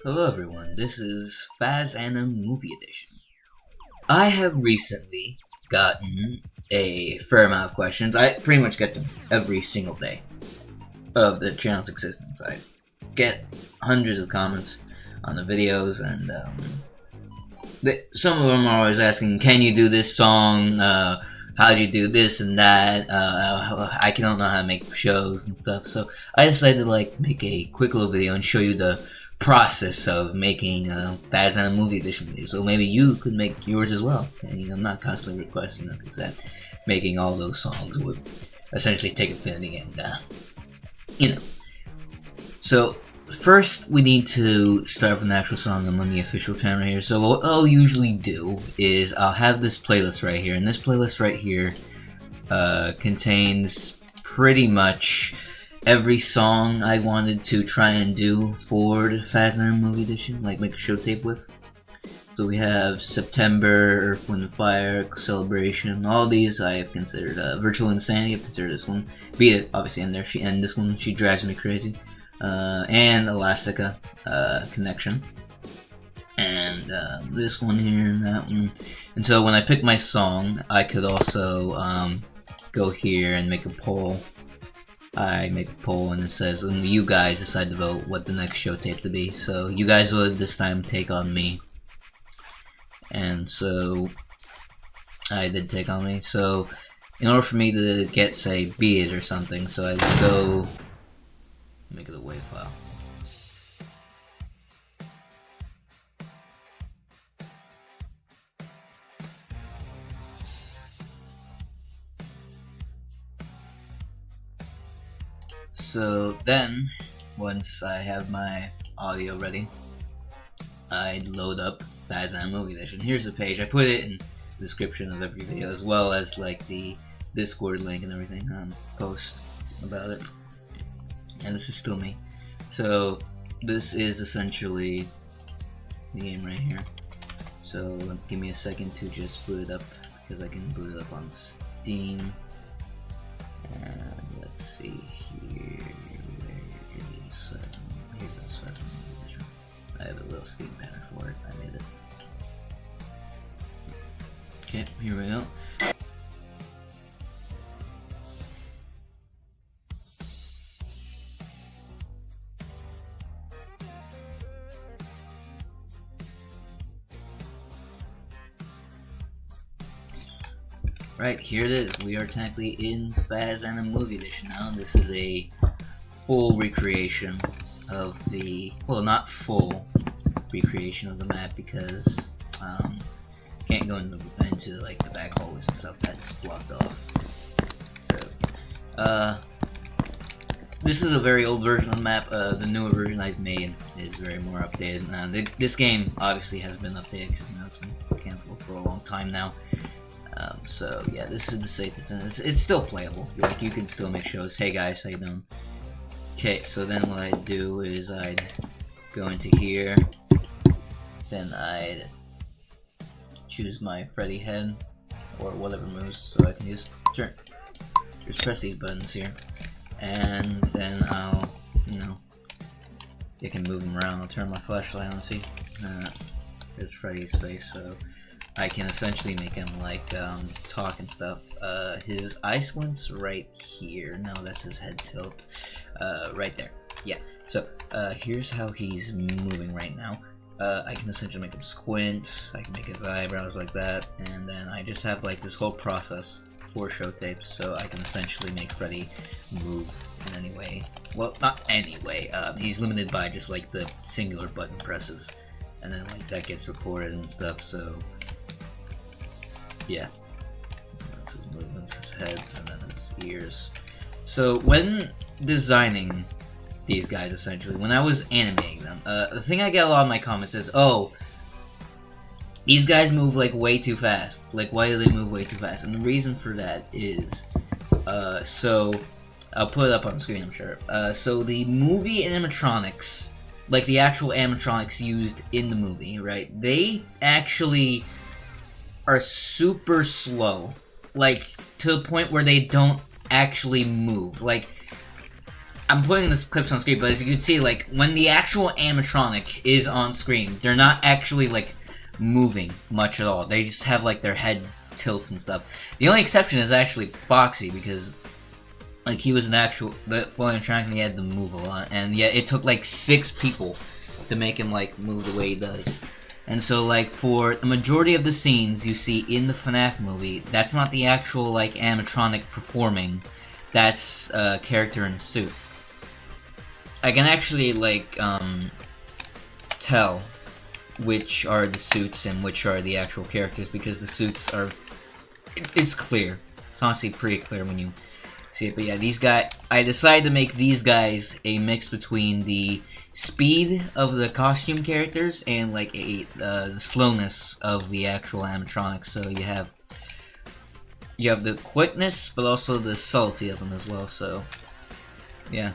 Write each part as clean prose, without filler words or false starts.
Hello everyone, this is Faz-Anim Movie Edition. I have recently gotten a fair amount of questions. I pretty much get them every single day of the channel's existence. I get hundreds of comments on the videos, and some of them are always asking, can you do this song? How do you do this and that? I don't know how to make shows and stuff, so I decided to make a quick little video and show you the process of making Faz-Anim Movie Edition videos. So maybe you could make yours as well. And I'm not constantly requesting them, because that making all those songs would essentially take infinity, and So first we need to start with an actual song. I'm on the official channel here. So what I'll usually do is I'll have this playlist right here, and this playlist right here contains pretty much every song I wanted to try and do for the Faz-Anim Movie Edition, like make a show tape with. So we have September, Earth, Wind and Fire, Celebration. All these I have considered. Virtual Insanity, I've considered this one. Be it obviously in there. And this one, She Drives Me Crazy. And Elastica, Connection. And this one here and that one. And so when I pick my song, I could also go here and make a poll. I make a poll and it says, you guys decide to vote what the next show tape to be. So you guys would this time take on me. And so I did take on me. So in order for me to get, say, Be It or something, so I go make it a WAV file. So then, once I have my audio ready, I'd load up Faz-Anim Movie Edition. Here's the page. I put it in the description of every video, as well as like the Discord link and everything. Post about it. And this is still me. So this is essentially the game right here. So give me a second to just boot it up, because I can boot it up on Steam. And let's see here. Where is here goes Faz-Anim Movie Edition. I have a little Steam banner for it. I made it. Okay, here we go. Right, here it is. We are technically in Faz-Anim Movie Edition now. This is a full recreation of the, well, not full recreation of the map, because can't go into like the back hallways and stuff. That's blocked off. So this is a very old version of the map. The newer version I've made is very more updated. This game obviously has been updated, because it's been canceled for a long time now. So yeah, this is the state that's in it. It's still playable. Like, you can still make shows. Hey guys, how you doing? Okay, so then what I'd do is I'd go into here, then I'd choose my Freddy head, or whatever moves, so I can just press these buttons here, and then I'll, I can move them around. I'll turn my flashlight on, see? There's Freddy's face, so I can essentially make him talk and stuff. His eye squint's right here. No, that's his head tilt. Right there. Yeah. So here's how he's moving right now. I can essentially make him squint. I can make his eyebrows like that, and then I just have this whole process for show tapes. So I can essentially make Freddy move in any way. Well, not any way. He's limited by just the singular button presses, and then that gets recorded and stuff. So yeah, that's his movements, his heads, and then his ears. So when designing these guys, essentially, when I was animating them, the thing I get a lot of my comments is, oh, these guys move way too fast. Why do they move way too fast? And the reason for that is, so I'll put it up on the screen, I'm sure. So the movie animatronics, the actual animatronics used in the movie, right? They actually are super slow, to the point where they don't actually move. I'm putting this clips on screen, but as you can see, like, when the actual animatronic is on screen, they're not actually, like, moving much at all. They just have, like, their head tilts and stuff. The only exception is actually Foxy, because, like, he was an actual, the full animatronic, and he had to move a lot, and yet it took, like, 6 people to make him, like, move the way he does. And so, like, for the majority of the scenes you see in the FNAF movie, that's not the actual, like, animatronic performing. That's a character in a suit. I can actually, like, tell which are the suits and which are the actual characters, because the suits are, it's clear. It's honestly pretty clear when you see it. But yeah, these guys, I decided to make these guys a mix between the speed of the costume characters and, like, the slowness of the actual animatronics. So you have the quickness, but also the subtlety of them as well. So yeah.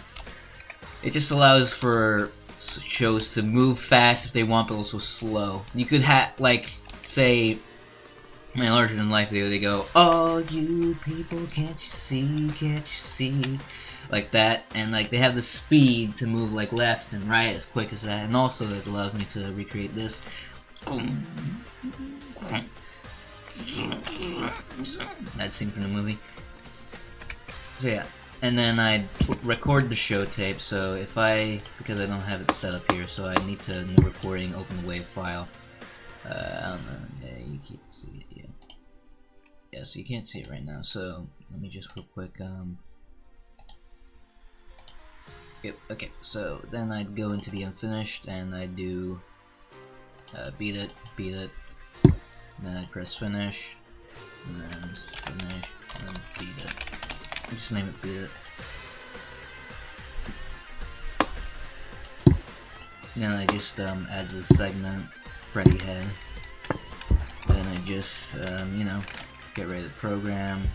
It just allows for shows to move fast if they want, but also slow. You could have, like, say, in a larger than life video, they go, "Oh, you people, can't you see, can't you see?" Like that, and, like, they have the speed to move, like, left and right as quick as that, and also it allows me to recreate this. That scene from the movie. So yeah. And then I record the show tape, so because I don't have it set up here, so I need to, new recording, open the WAV file. I don't know, yeah, you can't see it yet. Yeah, so you can't see it right now, so let me just real quick, yep, okay, so then I'd go into the unfinished, and I'd do, beat it, and then I'd press finish, and then finish, and then beat it. Just name it, beat it. Then I just add the segment, Freddy head. Then I just, you know, get ready to program.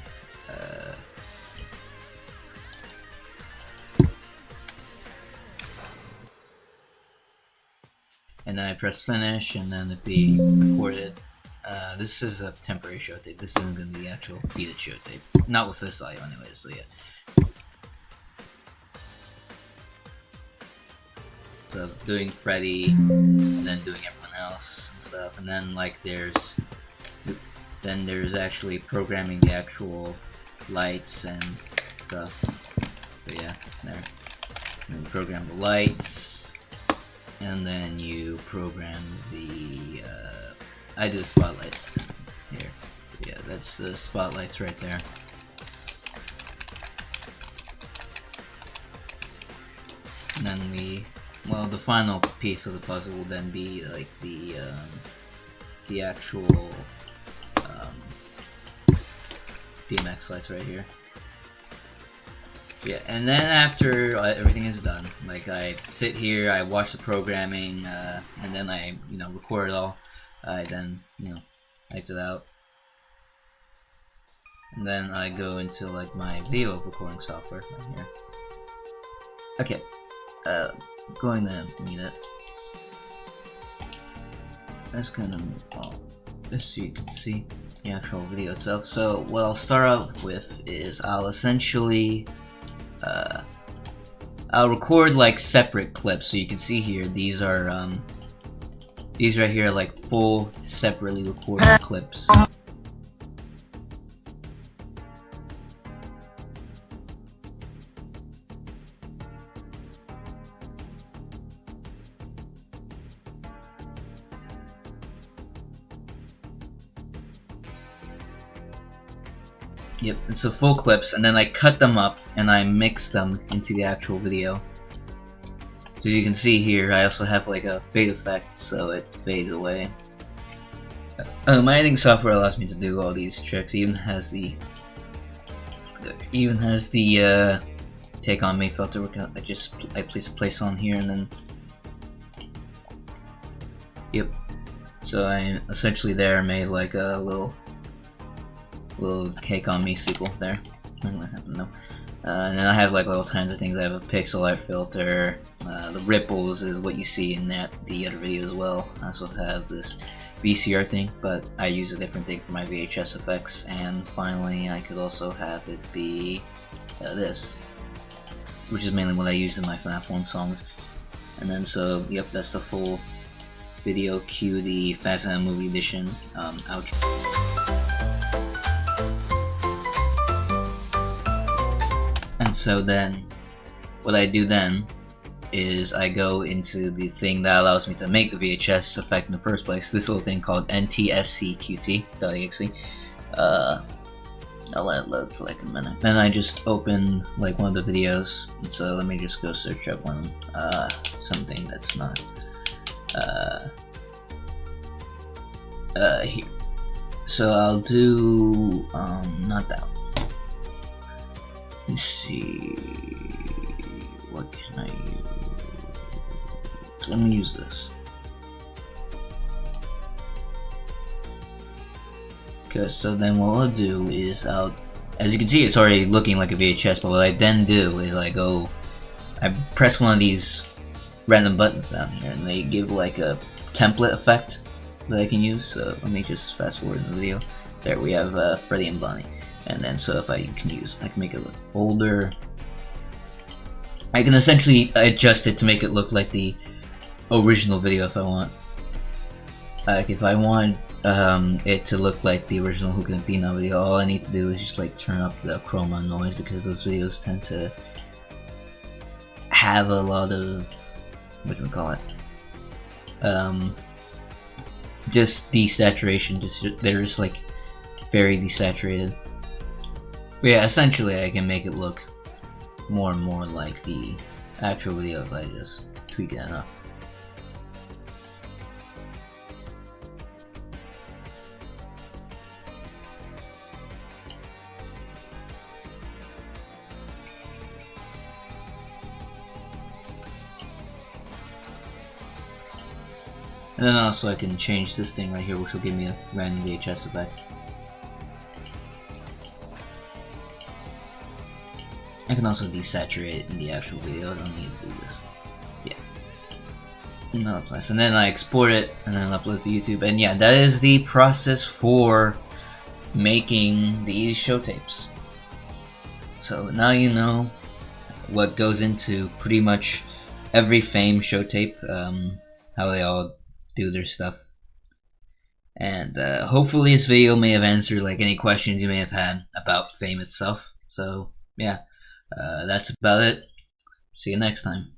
And then I press finish, and then it be recorded. This is a temporary show tape. This isn't going to be the actual beat it show tape. Not with this audio anyway, so yeah. So doing Freddy, and then doing everyone else and stuff, and then, like, there's actually programming the actual lights and stuff. So yeah, there. And you program the lights, and then you program the, I do the spotlights here. Yeah, that's the spotlights right there. And then the final piece of the puzzle will then be, like, the actual DMX lights right here. Yeah, and then after everything is done, like, I sit here, I watch the programming, and then I, you know, record it all. I then, you know, exit out. And then I go into, like, my video recording software right here. Okay, going to meet it. That's kind of, well, just so you can see the actual video itself. So what I'll start out with is I'll essentially, I'll record, like, separate clips. So you can see here, these right here are, like, full, separately recorded clips. Yep, it's a full clips, and then I cut them up and I mix them into the actual video. So you can see here, I also have, like, a fade effect, so it fades away. My editing software allows me to do all these tricks. It even has the Take On Me filter. I place on here, and then yep. So I essentially there made, like, a little Take On Me sequel there. No. And then I have, like, little tons of things. I have a pixel art filter. The ripples is what you see in the other video as well. I also have this VCR thing, but I use a different thing for my VHS effects. And finally, I could also have it be this. which is mainly what I use in my FNAF 1 songs. And then so, yep, that's the full video. Cue the Faz-Anim movie edition outro. And so then, what I do then is I go into the thing that allows me to make the VHS effect in the first place. This little thing called ntscqt.exe. I'll let it load for like a minute. Then I just open like one of the videos. So let me just go search up one, something that's not here. So I'll do not that one. Let's see, what can I use? Let me use this. Okay, so then what I'll do is as you can see, it's already looking like a VHS, but what I then do is I press one of these random buttons down here, and they give like a template effect that I can use. So let me just fast forward in the video. There we have Freddy and Bonnie. And then so if I can make it look older. I can essentially adjust it to make it look like the original video if I want. Like if I want it to look like the original Who Can It Be Now video, all I need to do is just like turn up the chroma noise, because those videos tend to have a lot of just desaturation. They're just like very desaturated. But yeah, essentially I can make it look more and more like the actual video if I just tweak it enough. And then also I can change this thing right here, which will give me a random VHS effect. I can also desaturate it in the actual video. I don't need to do this. Yeah. No, that's nice. And then I export it and then upload to YouTube. And yeah, that is the process for making these show tapes. So now you know what goes into pretty much every F.A.M.E show tape, how they all do their stuff. And hopefully this video may have answered like any questions you may have had about F.A.M.E itself. So yeah, that's about it. See you next time.